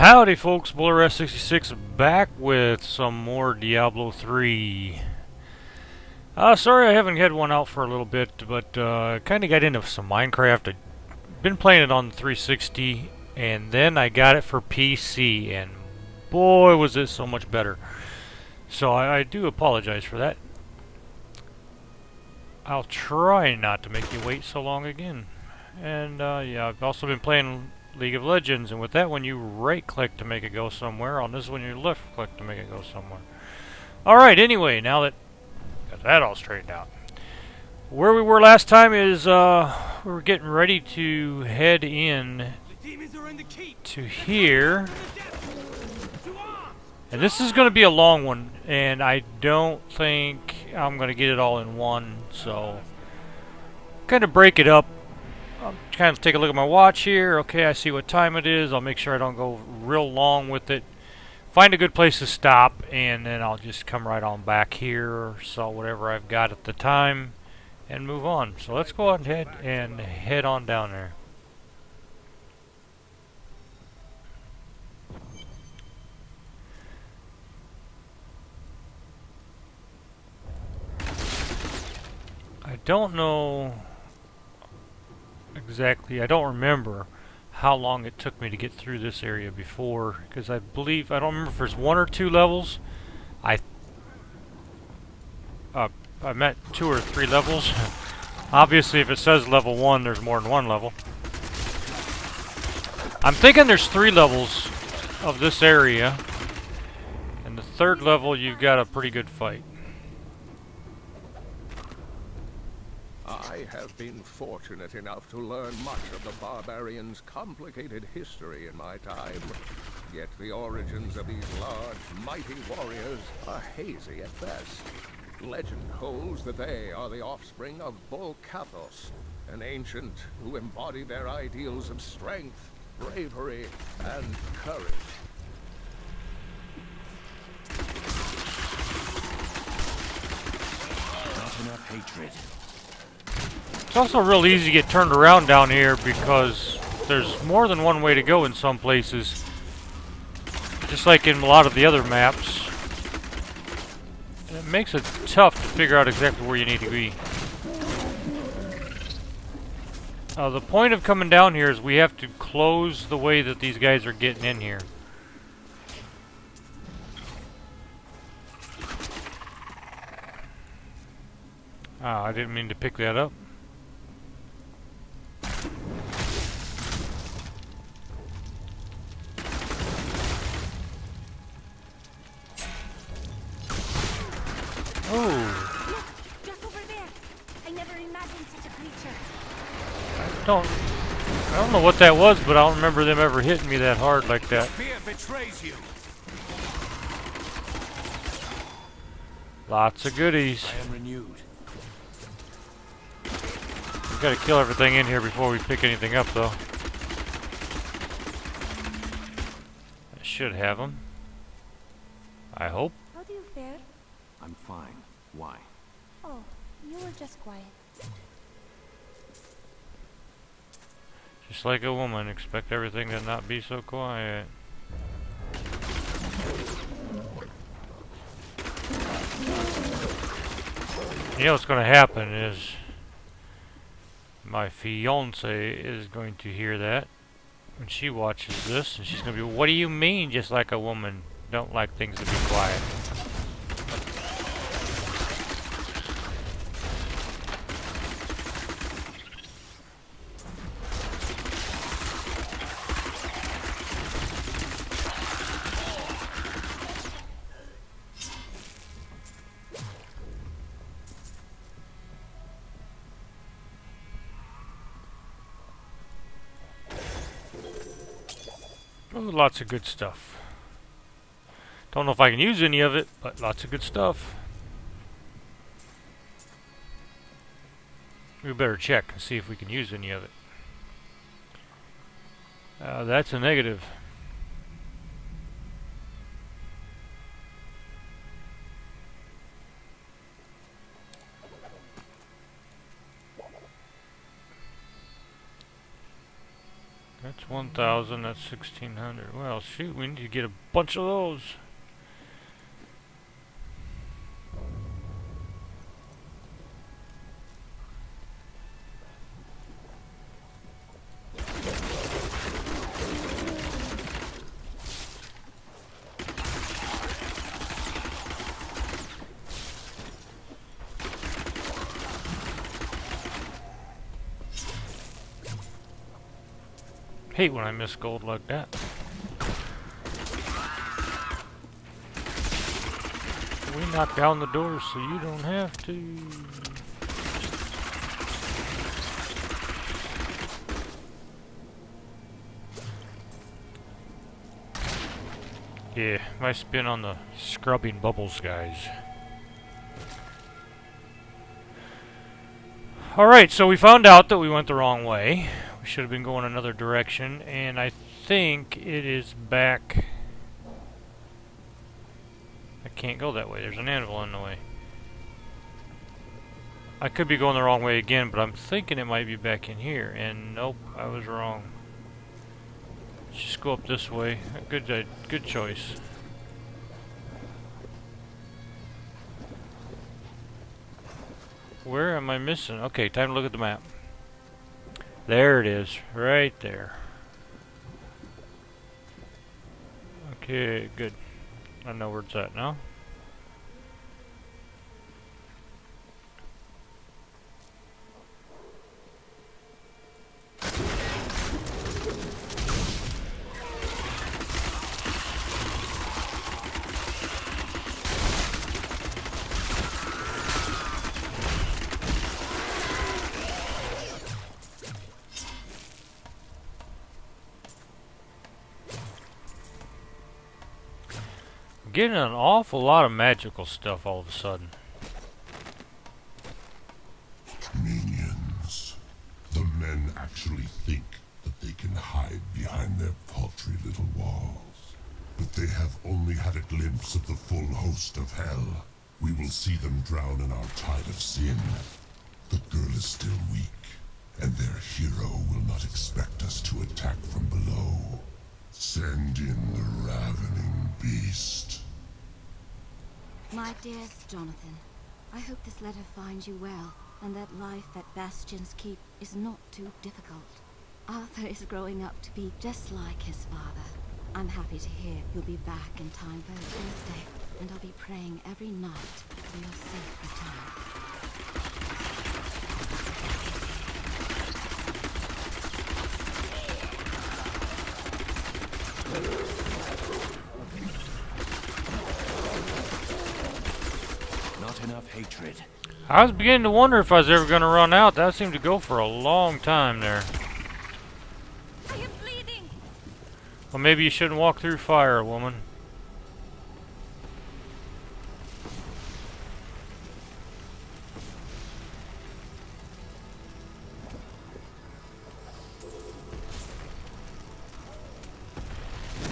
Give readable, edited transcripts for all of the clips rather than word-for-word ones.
Howdy folks, BullerS66 back with some more Diablo 3. Sorry I haven't had one out for a little bit, but kind of got into some Minecraft. I've been playing it on the 360, and then I got it for PC, and boy was it so much better. So I do apologize for that. I'll try not to make you wait so long again. And yeah, I've also been playing League of Legends, and with that one you right click to make it go somewhere. On this one you left click to make it go somewhere. Alright, anyway, now that got that all straightened out. Where we were last time is we were getting ready to head in to here. And this is going to be a long one, and I don't think I'm going to get it all in one, so kind of break it up. I'll kind of take a look at my watch here. Okay, I see what time it is. I'll make sure I don't go real long with it. Find a good place to stop, and then I'll just come right on back here, so whatever I've got at the time, and move on. So let's go ahead and head on down there. I don't know exactly, I don't remember how long it took me to get through this area before, because I believe, I don't remember if there's 1 or 2 levels. I meant 2 or 3 levels. Obviously if it says level 1, there's more than 1 level. I'm thinking there's 3 levels of this area, and the 3rd level you've got a pretty good fight. I have been fortunate enough to learn much of the barbarians' complicated history in my time. Yet the origins of these large, mighty warriors are hazy at best. Legend holds that they are the offspring of Bull Kathos, an ancient who embodied their ideals of strength, bravery, and courage. Not enough hatred. It's also real easy to get turned around down here because there's more than one way to go in some places. Just like in a lot of the other maps. And it makes it tough to figure out exactly where you need to be. The point of coming down here is we have to close the way that these guys are getting in here. I didn't mean to pick that up. Oh. Look, just over there. I never imagined such a creature. I don't know what that was, but I don't remember them ever hitting me that hard like that. Fear betrays you. Lots of goodies. I am renewed. We've got to kill everything in here before we pick anything up, though. I should have them. I hope. How do you fare? I'm fine. Why? Oh, you were just quiet. Just like a woman, expect everything to not be so quiet. You know what's going to happen is my fiance is going to hear that when she watches this, and she's going to be, what do you mean just like a woman? Don't like things to be quiet. Oh, lots of good stuff. Don't know if I can use any of it, but lots of good stuff. We better check and see if we can use any of it. That's a negative. That's 1,000, that's 1,600. Well, shoot, we need to get a bunch of those. Hate when I miss gold like that. We knock down the doors so you don't have to. Yeah, my spin on the scrubbing bubbles, guys. Alright, so we found out that we went the wrong way. We should have been going another direction, and I think it is back. I can't go that way. There's an anvil in the way. I could be going the wrong way again, but I'm thinking it might be back in here, and nope, I was wrong. Let's just go up this way. Good choice. Where am I missing? Okay, time to look at the map. There it is, right there. Okay, good. I know where it's at now. Getting an awful lot of magical stuff all of a sudden. Minions. The men actually think that they can hide behind their paltry little walls. But they have only had a glimpse of the full host of hell. We will see them drown in our tide of sin. The girl is still weak, and their hero will not expect us to attack from below. Send in the ravening beast. My dearest Jonathan, I hope this letter finds you well, and that life at Bastion's Keep is not too difficult. Arthur is growing up to be just like his father. I'm happy to hear you'll be back in time for his birthday, and I'll be praying every night for your safe return. Not enough hatred. I was beginning to wonder if I was ever going to run out. That seemed to go for a long time there. I am bleeding! Well, maybe you shouldn't walk through fire, woman.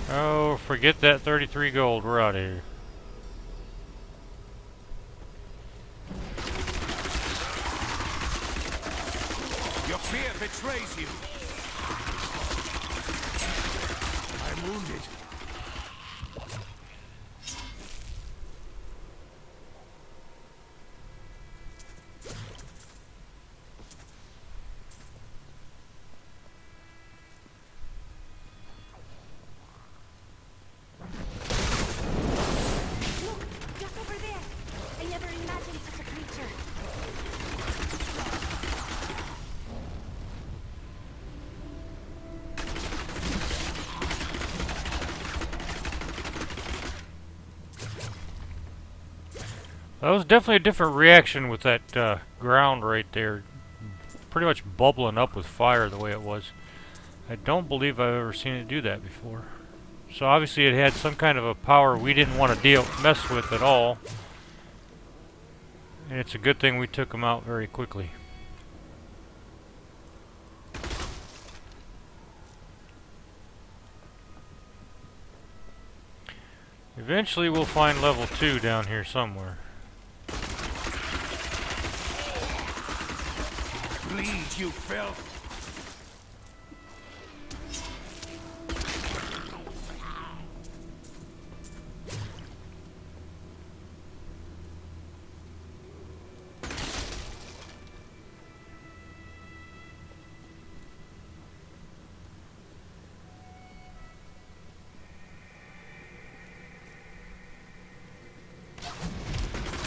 Oh, forget that 33 gold. We're out of here. Your fear betrays you. I'm wounded. Look! Just over there! I never imagined such a creature. That was definitely a different reaction with that ground right there. Pretty much bubbling up with fire the way it was. I don't believe I've ever seen it do that before. So obviously it had some kind of a power we didn't want to mess with at all. And it's a good thing we took them out very quickly. Eventually we'll find level 2 down here somewhere. Bleed, you filth.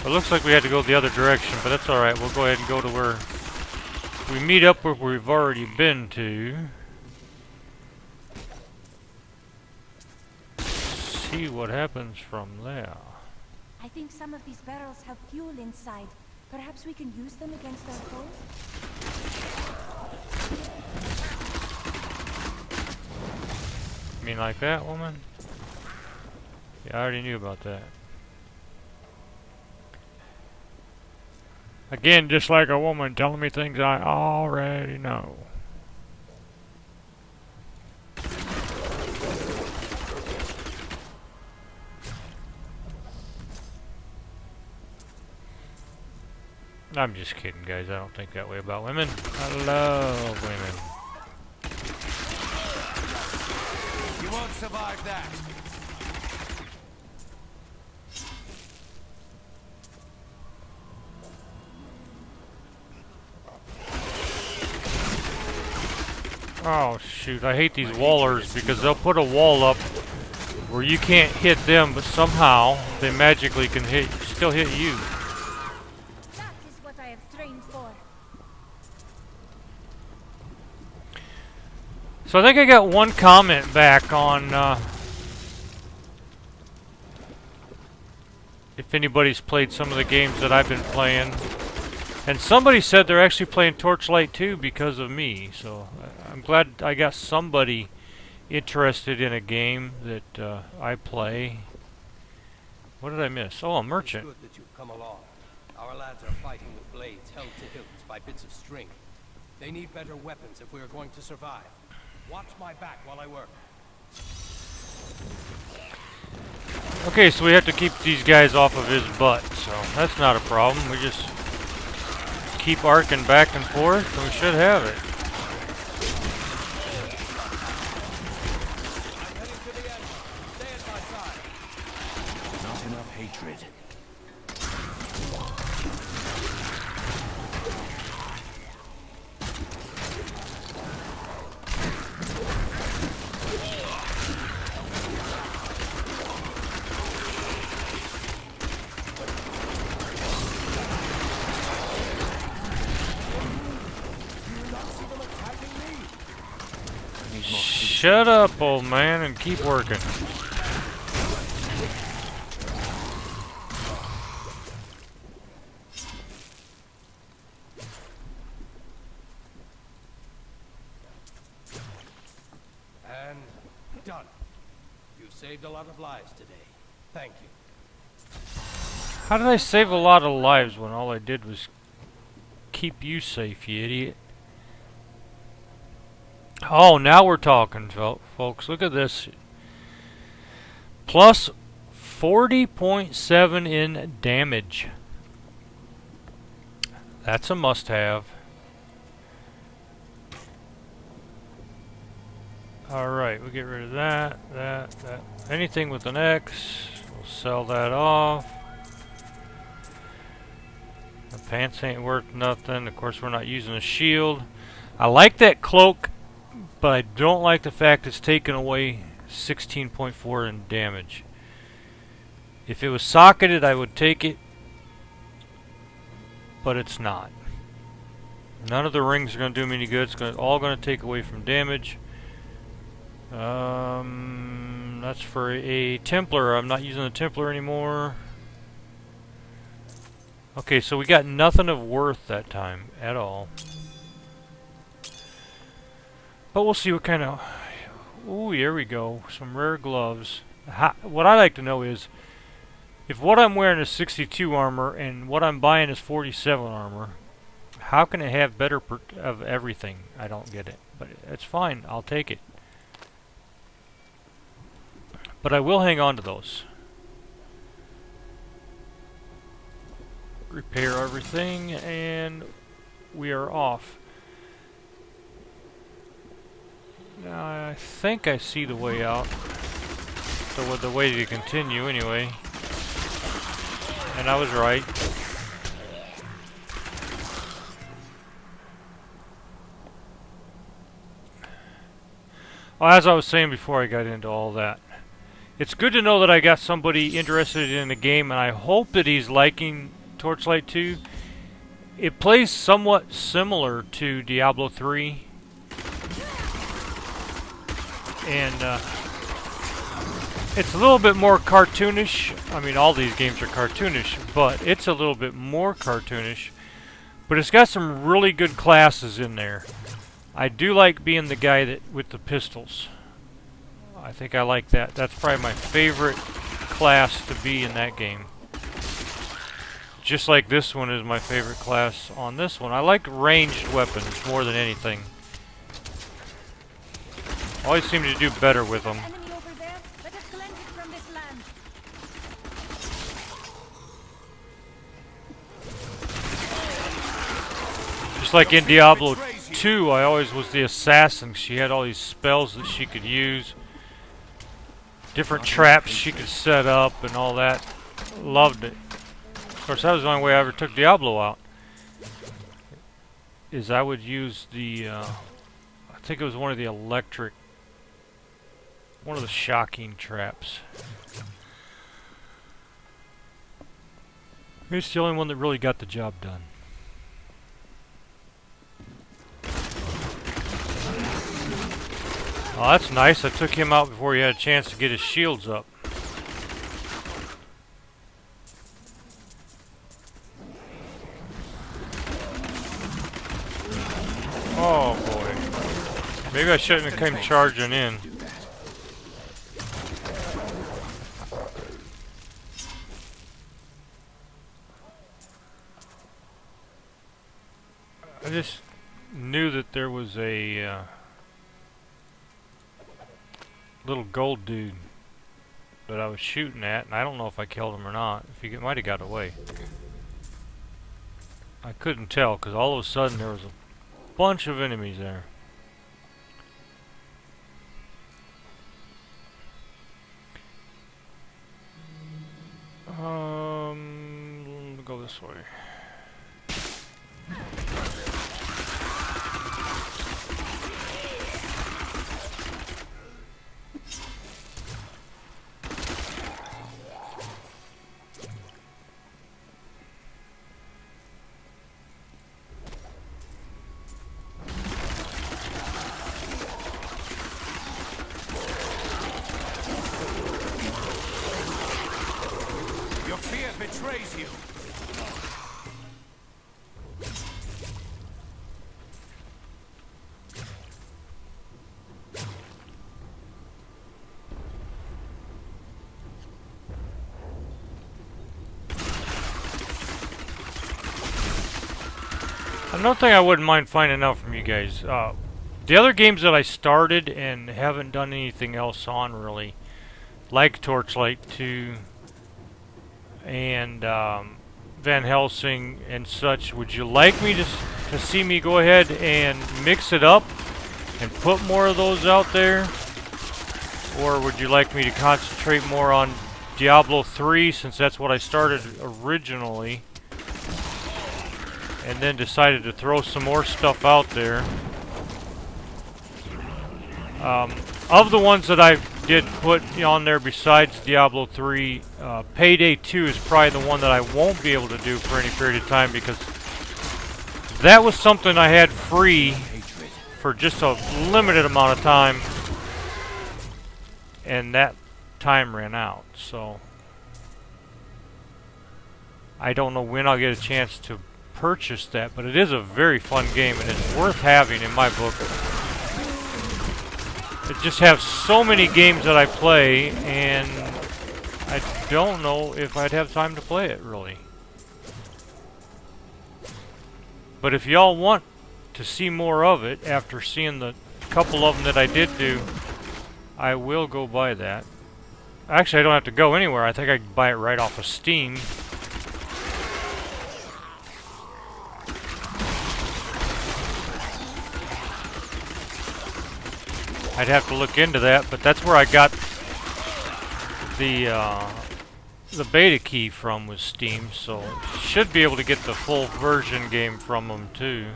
It looks like we had to go the other direction, but that's alright. We'll go ahead and go to where we meet up where we've already been to. See what happens from there. I think some of these barrels have fuel inside. Perhaps we can use them against our foes? You mean like that, woman? Yeah, I already knew about that. Again, just like a woman telling me things I already know. I'm just kidding, guys. I don't think that way about women. I love women. You won't survive that. Oh shoot, I hate these wallers because they'll put a wall up where you can't hit them, but somehow they magically can still hit you. That is what I have trained for. So I think I got one comment back on if anybody's played some of the games that I've been playing. And somebody said they're actually playing Torchlight 2 because of me, so I'm glad I got somebody interested in a game that I play. What did I miss? Oh, a merchant. It's good that you've come along. Our lads are fighting with blades held to hilts by bits of string. They need better weapons if we are going to survive. Watch my back while I work. Okay, so we have to keep these guys off of his butt, so that's not a problem. We just keep arcing back and forth, and we should have it. I'm heading to the end. Stay at my side. Not enough hatred. Shut up, old man, and keep working. And done. You've saved a lot of lives today. Thank you. How did I save a lot of lives when all I did was keep you safe, you idiot? Oh, now we're talking, folks. Look at this. Plus 40.7 in damage. That's a must-have. Alright, we'll get rid of that. Anything with an X, we'll sell that off. The pants ain't worth nothing. Of course, we're not using a shield. I like that cloak, but I don't like the fact it's taken away 16.4 in damage. If it was socketed, I would take it, but it's not. None of the rings are going to do me any good. It's all going to take away from damage. That's for a Templar. I'm not using the Templar anymore. Okay, so we got nothing of worth that time at all. But we'll see what kind of... Ooh, here we go. Some rare gloves. What I like to know is, if what I'm wearing is 62 armor and what I'm buying is 47 armor, how can it have better of everything? I don't get it. But it's fine. I'll take it. But I will hang on to those. Repair everything, and we are off. Now, I think I see the way out. So, the way to continue, anyway. And I was right. Well, as I was saying before I got into all that, it's good to know that I got somebody interested in the game, and I hope that he's liking Torchlight 2. It plays somewhat similar to Diablo 3, and it's a little bit more cartoonish. I mean, all these games are cartoonish, but it's a little bit more cartoonish. But it's got some really good classes in there. I do like being the guy that with the pistols. I think I like that. That's probably my favorite class to be in that game. Just like this one is my favorite class on this one. I like ranged weapons more than anything. Always seem to do better with them. Enemy over there. Let us cleanse it from this land. Just like in Diablo 2, I always was the assassin. She had all these spells that she could use. Different traps she could set up and all that. Loved it. Of course, that was the only way I ever took Diablo out. Is I would use the, I think it was one of the electric, one of the shocking traps. It's the only one that really got the job done. Oh, that's nice. I took him out before he had a chance to get his shields up. Oh boy. Maybe I shouldn't have come charging in. I just knew that there was a little gold dude that I was shooting at, and I don't know if I killed him or not. If he might have got away. I couldn't tell because all of a sudden there was a bunch of enemies there. Go this way. Your fear betrays you. Another thing I wouldn't mind finding out from you guys, the other games that I started and haven't done anything else on really, like Torchlight 2 and Van Helsing and such, would you like me to see me go ahead and mix it up and put more of those out there? Or would you like me to concentrate more on Diablo 3 since that's what I started originally? And then decided to throw some more stuff out there. Of the ones that I did put on there besides Diablo 3, Payday 2 is probably the one that I won't be able to do for any period of time because that was something I had free for just a limited amount of time, and that time ran out. So I don't know when I'll get a chance to purchase that, but it is a very fun game and it's worth having in my book. I just have so many games that I play and I don't know if I'd have time to play it really. But if y'all want to see more of it after seeing the couple of them that I did do, I will go buy that. Actually, I don't have to go anywhere. I think I can buy it right off of Steam. I'd have to look into that, but that's where I got the beta key from, was Steam, so should be able to get the full version game from them too.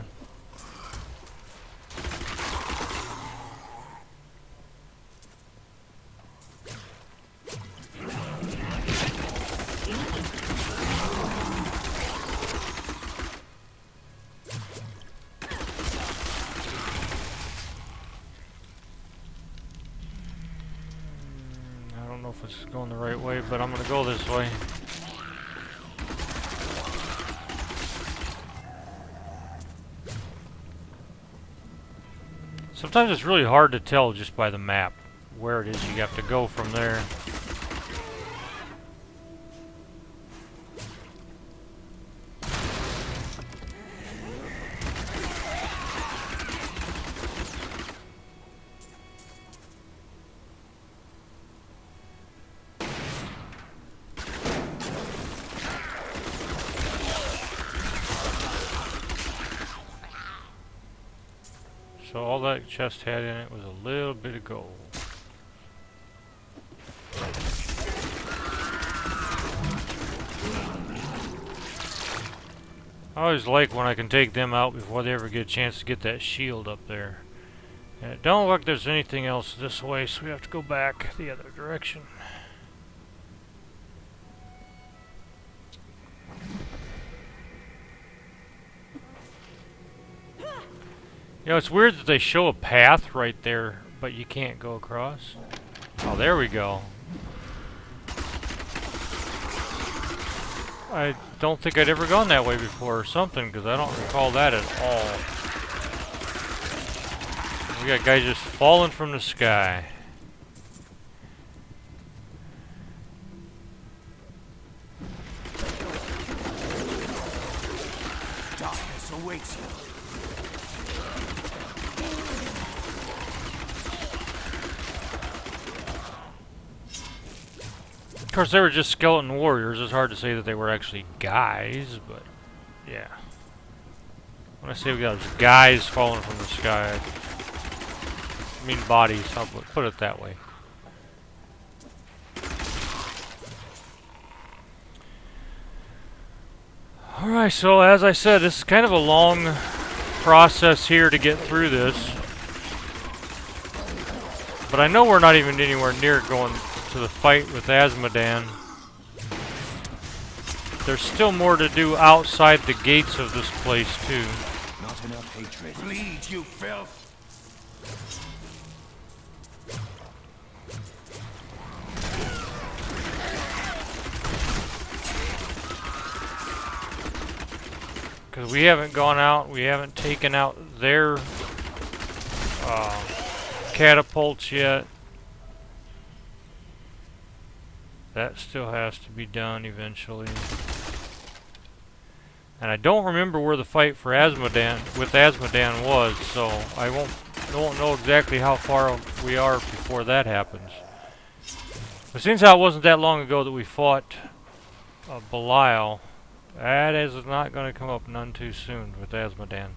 don't know if it's going the right way, but I'm gonna go this way. Sometimes it's really hard to tell just by the map where it is you have to go from there. So all that chest had in it was a little bit of gold. I always like when I can take them out before they ever get a chance to get that shield up there. And it don't look like there's anything else this way, so we have to go back the other direction. You know, it's weird that they show a path right there, but you can't go across. Oh, there we go. I don't think I'd ever gone that way before or something, because I don't recall that at all. We got guys just falling from the sky. Darkness awaits you. Of course, they were just skeleton warriors. It's hard to say that they were actually guys, but yeah. When I say we got guys falling from the sky, I mean bodies. I'll put it that way. Alright, so as I said, this is kind of a long process here to get through this. But I know we're not even anywhere near going to the fight with Azmodan. There's still more to do outside the gates of this place too. Not enough hatred. Bleed, you filth! Because we haven't gone out, we haven't taken out their catapults yet. That still has to be done eventually. And I don't remember where the fight for Azmodan was, so I don't know exactly how far we are before that happens. But since it wasn't that long ago that we fought Belial, that is not going to come up none too soon with Azmodan.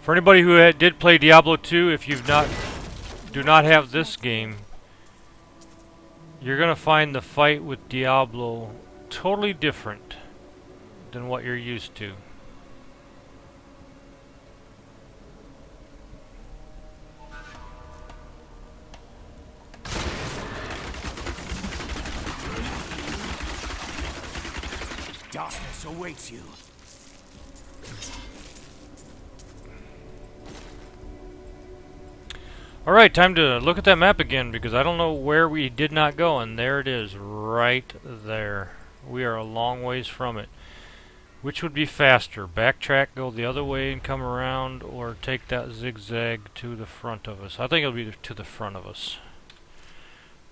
For anybody who did play Diablo 2, if you've do not have this game, you're going to find the fight with Diablo totally different than what you're used to. Darkness awaits you. Alright, time to look at that map again, because I don't know where we did not go, and there it is, right there. We are a long ways from it. Which would be faster? Backtrack, go the other way and come around, or take that zigzag to the front of us? I think it'll be to the front of us.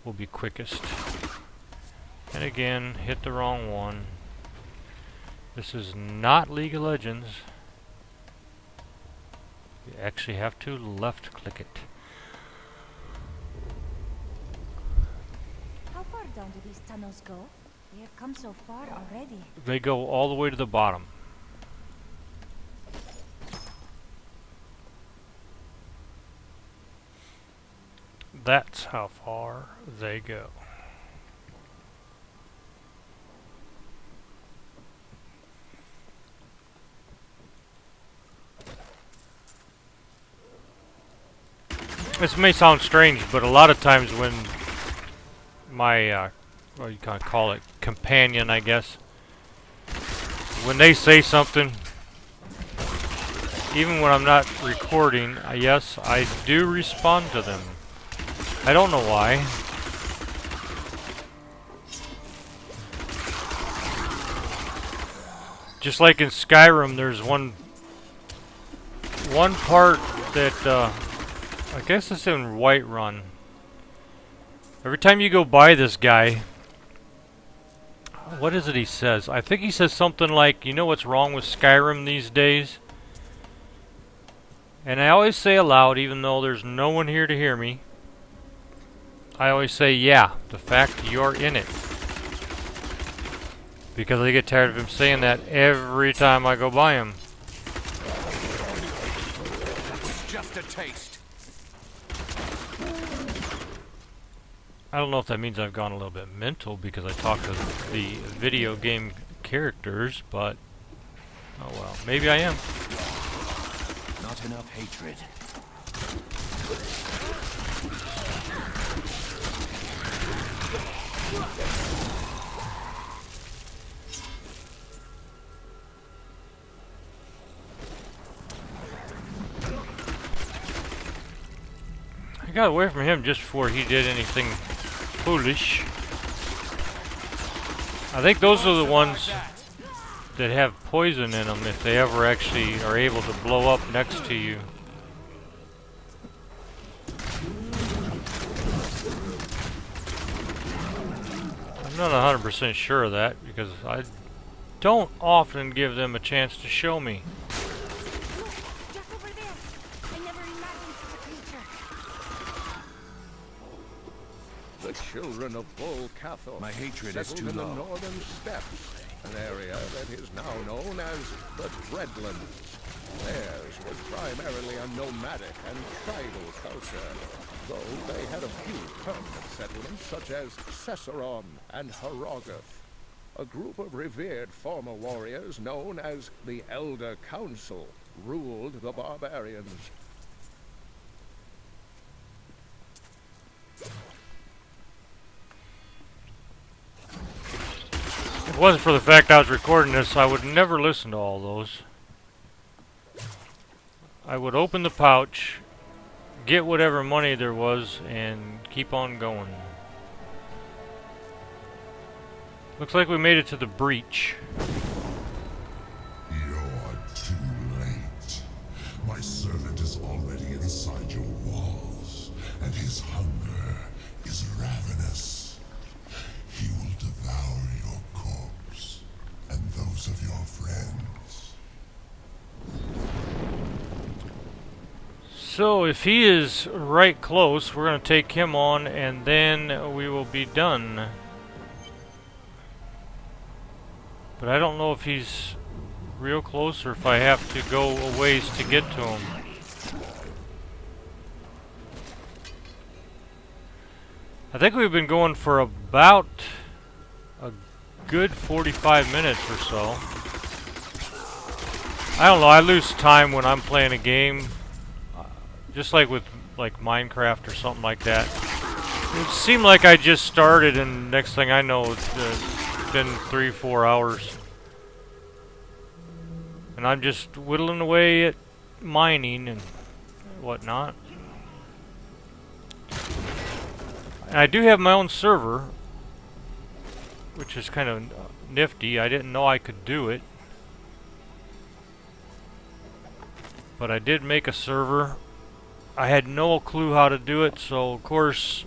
Will be quickest. And again, hit the wrong one. This is not League of Legends. You actually have to left click it. How far down do these tunnels go? We have come so far already. They go all the way to the bottom. That's how far they go. This may sound strange, but a lot of times when my, what you kind of call it, companion, I guess, when they say something, even when I'm not recording, yes, I do respond to them. I don't know why. Just like in Skyrim, there's one part that I guess it's in Whiterun. Every time you go by this guy, what is it he says? I think he says something like, "You know what's wrong with Skyrim these days?" And I always say aloud, even though there's no one here to hear me, I always say, "Yeah, the fact you're in it." Because I get tired of him saying that every time I go by him. It's just a taste. I don't know if that means I've gone a little bit mental because I talk to the video game characters, but oh well, maybe I am. Not enough hatred. I got away from him just before he did anything foolish. I think those are the ones that have poison in them if they ever actually are able to blow up next to you. I'm not 100% sure of that because I don't often give them a chance to show me. Just over there. I never imagined such a creature. The children of Bull Cathol My hatred is settled too in the low. northern steppes, an area that is now known as the Dreadlands. Theirs was primarily a nomadic and tribal culture, though they had a few permanent settlements such as Cesseron and Harrogath. A group of revered former warriors known as the Elder Council ruled the barbarians. If it wasn't for the fact I was recording this, I would never listen to all those. I would open the pouch, get whatever money there was, and keep on going. Looks like we made it to the breach. You're too late. My servant is already inside your walls, and his hunger is ravenous. He will devour your corpse, and those of your friends. So if he is right close, we're going to take him on, and then we will be done. But I don't know if he's real close or if I have to go a ways to get to him. I think we've been going for about a good 45 minutes or so. I don't know, I lose time when I'm playing a game, just like with Minecraft or something like that. It seemed like I just started and next thing I know it's been 3-4 hours. And I'm just whittling away at mining and whatnot. And I do have my own server, which is kind of nifty. I didn't know I could do it. But I did make a server. I had no clue how to do it, so of course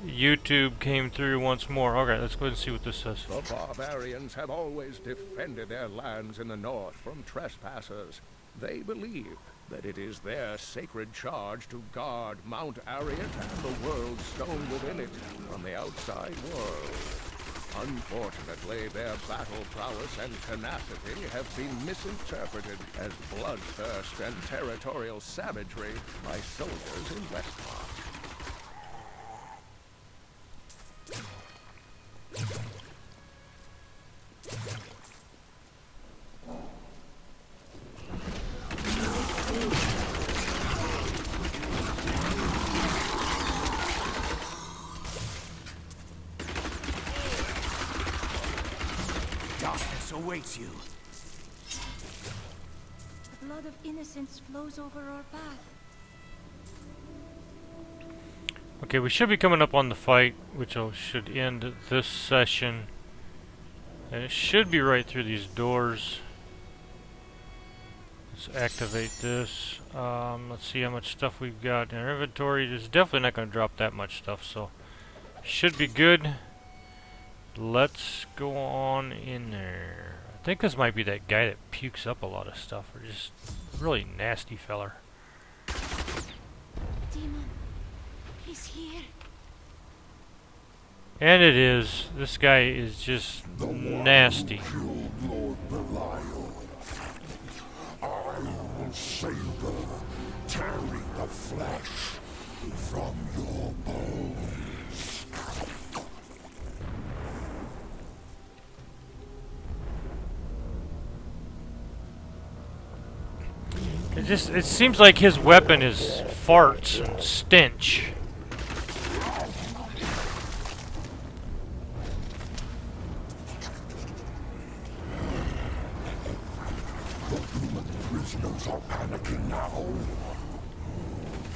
YouTube came through once more. Okay, let's go ahead and see what this says. The barbarians have always defended their lands in the north from trespassers. They believe that it is their sacred charge to guard Mount Ariat and the world stone within it from the outside world. Unfortunately, their battle prowess and tenacity have been misinterpreted as bloodthirst and territorial savagery by soldiers in Westmarch. Darkness awaits you. But blood of innocence flows over our path. Okay, we should be coming up on the fight, which should end this session. And it should be right through these doors. Let's activate this. Let's see how much stuff we've got in our inventory. It's definitely not going to drop that much stuff, so should be good. Let's go on in there. I think this might be that guy that pukes up a lot of stuff, or just really nasty feller. Demon, he's here. And it is. This guy is just nasty. Lord Belial. I will savor, tearing the flesh from your bones. It seems like his weapon is farts and stench. Prisoners are panicking now.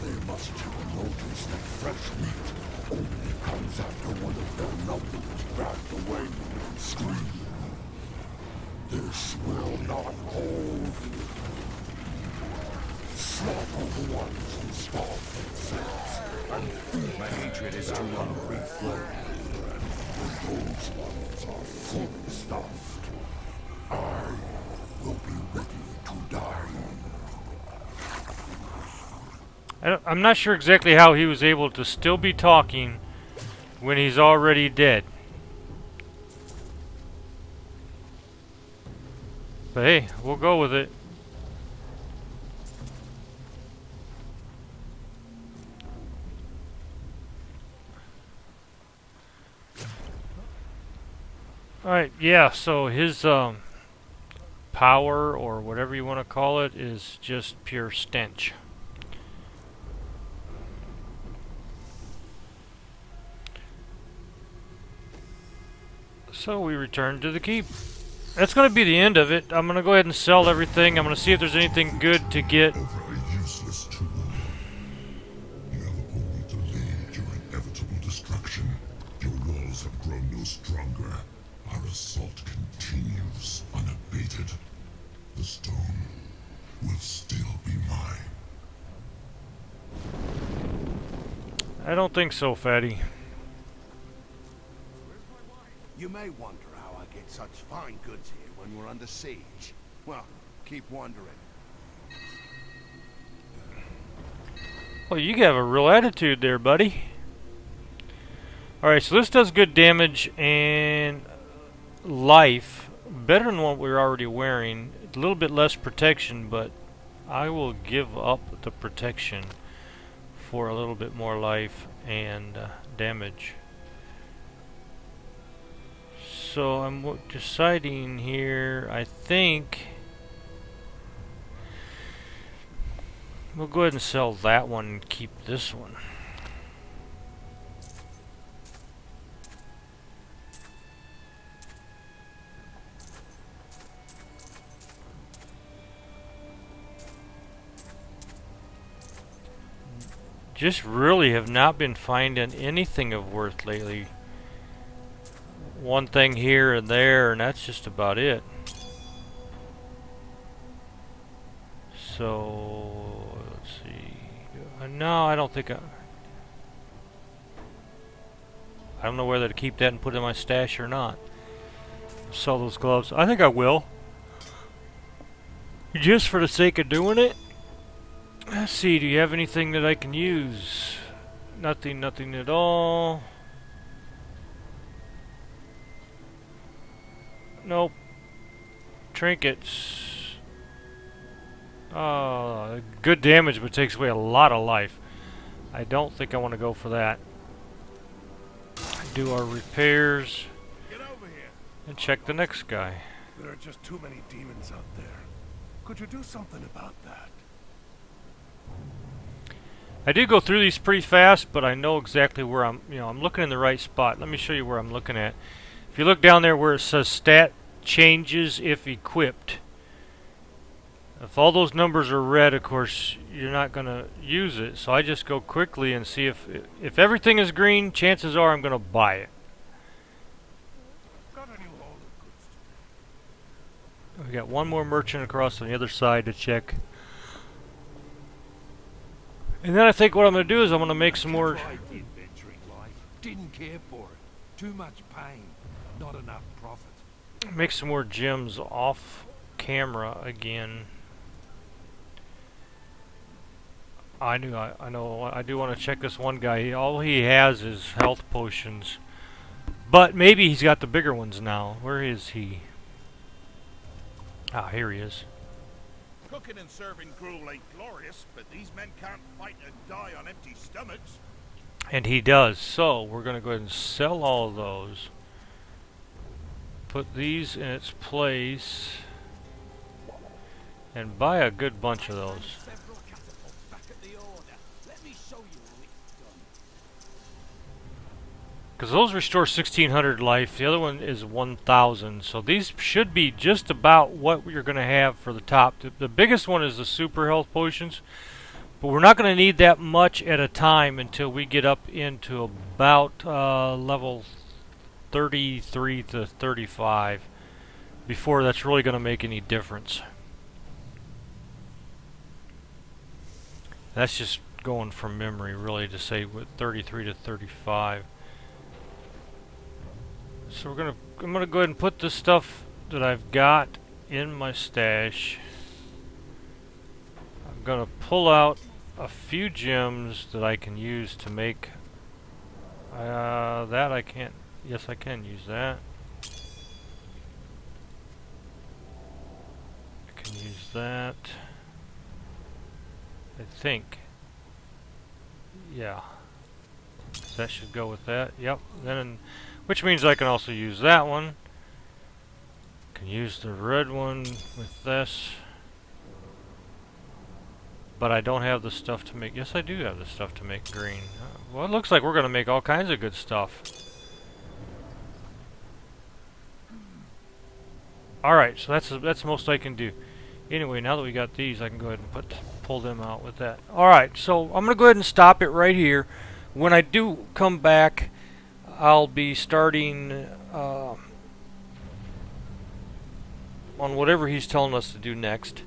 They must notice that fresh meat only comes after one of their numbers is grabbed away and scream. This will not hold. Slaughter the ones who starve themselves and feed. My hatred is too hungry. Those ones are fully stuffed. I will be ready to die. I'm not sure exactly how he was able to still be talking when he's already dead. But hey, we'll go with it. Alright, yeah, so his power, or whatever you want to call it, is just pure stench. So we return to the keep. That's going to be the end of it. I'm going to go ahead and sell everything. I'm going to see if there's anything good to get. Ever a useless tool. You have only delayed your inevitable destruction. Your walls have grown no stronger. Our assault continues unabated. The stone will still be mine. I don't think so, Fatty. You may wonder how I get such fine goods here when we're under siege. Well, keep wondering. Well, you have a real attitude there, buddy. Alright, so this does good damage and life. Better than what we're already wearing. A little bit less protection, but I will give up the protection for a little bit more life and damage. So I'm deciding here, I think we'll go ahead and sell that one and keep this one. Just really have not been finding anything of worth lately. One thing here and there, and that's just about it. So let's see. No, I don't think I don't know whether to keep that and put it in my stash or not. Sell those gloves. I think I will. Just for the sake of doing it. Let's see, do you have anything that I can use? Nothing at all. Nope. Trinkets. Good damage, but takes away a lot of life. I don't think I want to go for that. Do our repairs. Get over here. And check the next guy. There are just too many demons out there. Could you do something about that? I do go through these pretty fast, but I know exactly where I'm looking in the right spot. Let me show you where I'm looking at. If you look down there where it says stat changes if equipped, If all those numbers are red, of course, you're not going to use it. So I just go quickly and see if everything is green, chances are I'm going to buy it. Got a new haul of goods. We got one more merchant across on the other side to check. And then I think what I'm going to do is I'm going to make some more... Tried the adventuring life. Didn't care for it. Too much pain. Not enough profit. Make some more gems off camera again. I know. I do want to check this one guy. All he has is health potions, but maybe he's got the bigger ones now. Where is he? Ah, here he is. Cooking and serving gruel ain't glorious, but these men can't fight and die on empty stomachs. And he does. So we're going to go ahead and sell all of those. Put these in its place, and buy a good bunch of those. Because those restore 1600 life, the other one is 1000, so these should be just about what you're going to have for the top. The biggest one is the super health potions, but we're not going to need that much at a time until we get up into about level 33 to 35, before that's really going to make any difference. That's just going from memory, really, to say with 33 to 35. So I'm gonna go ahead and put this stuff that I've got in my stash. I'm gonna pull out a few gems that I can use to make that I can't. Yes, I can use that. I can use that. I think. Yeah. That should go with that. Yep. Then. Which means I can also use that one. Can use the red one with this. But I don't have the stuff to make... Yes, I do have the stuff to make green. Well, it looks like we're going to make all kinds of good stuff. Alright, so that's the most I can do. Anyway, now that we got these, I can go ahead and pull them out with that. Alright, so I'm going to go ahead and stop it right here. When I do come back, I'll be starting on whatever he's telling us to do next.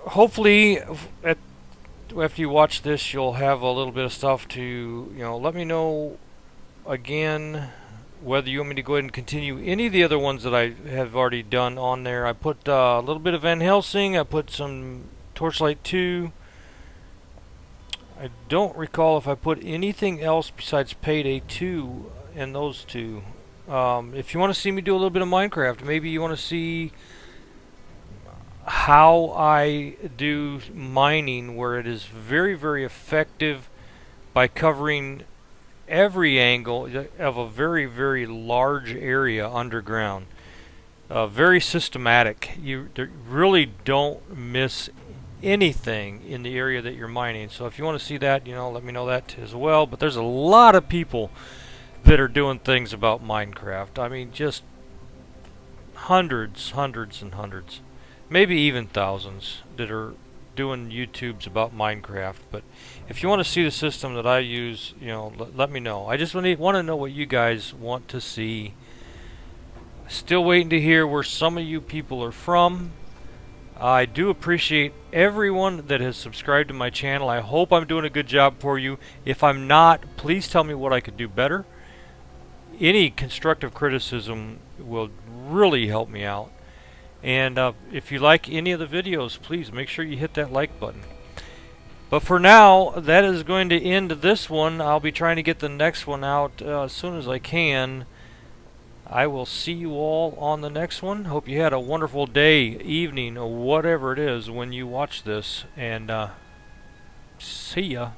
Hopefully, after you watch this, you'll have a little bit of stuff to, let me know again whether you want me to go ahead and continue any of the other ones that I have already done on there. I put a little bit of Van Helsing, I put some Torchlight 2. I don't recall if I put anything else besides Payday 2 in those two. If you want to see me do a little bit of Minecraft, maybe you want to see how I do mining, where it is very, very effective by covering every angle of a very, very large area underground. Very systematic. You really don't miss anything in the area that you're mining. So if you want to see that, let me know that as well. But there's a lot of people that are doing things about Minecraft. I mean, just hundreds and hundreds, maybe even thousands that are doing YouTubes about Minecraft. But if you want to see the system that I use, let me know. I just want to know what you guys want to see. Still waiting to hear where some of you people are from. I do appreciate everyone that has subscribed to my channel. I hope I'm doing a good job for you. If I'm not, please tell me what I could do better. Any constructive criticism will really help me out. And if you like any of the videos, please make sure you hit that like button. But for now, that is going to end this one. I'll be trying to get the next one out as soon as I can. I will see you all on the next one. Hope you had a wonderful day, evening, or whatever it is when you watch this. And see ya.